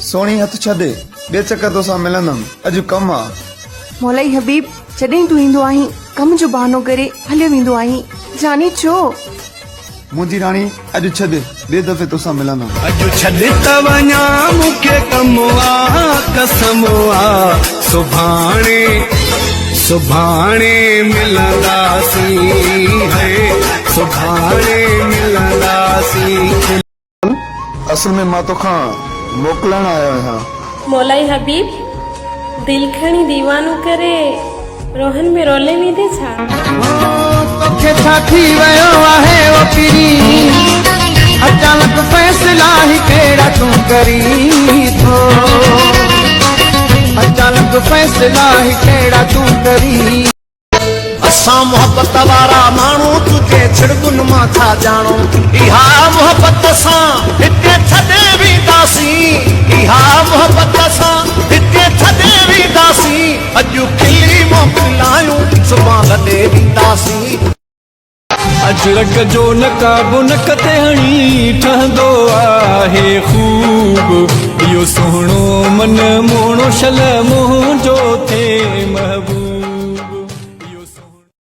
Sony हथ छदे बे चक्कर तोसां मिलंदम अॼु कम आ। मौलाई हबीब जॾहिं तूं ईंदो आहीं कम जो बहानो करे हलियो वेंदो आहीं जाने छो। मुंहिंजी राणी अॼु छॾ ॿिए दफ़े तोसां मिलंदम। अॼु छॾ त वञा मूंखे कम आ कसम आ सुभाणे सुभाणे मिलंदासीं है सुभाणे मिलंदासीं। असल में मां तोखां मोकिलण आयो आहियां। मौलाई हबीब दिल खणी दीवानो करे रोहन में रोले वींदे छा? तोखे छा थी वियो आहे ओ पीरी अचानक फैसला ही केड़ा तू करी थो अचानक फैसला ही केड़ा तू करी। असां मोहब्बत वारा माण्हू तुझे छिड़गुन मां था जानो इहा मोहब्बत सां हिते छॾे वेंदासीं इहा मोहब्बत सां हिते छॾे वेंदासीं अॼु खिली मोकिलायूं सुभाणे लॾे वेंदासीं। अजरक जो नकाब नक ते हणी ठहंदो आहे खूब इहो सोहणो मन मोहणो शल मुंहिंजो थे महबूब।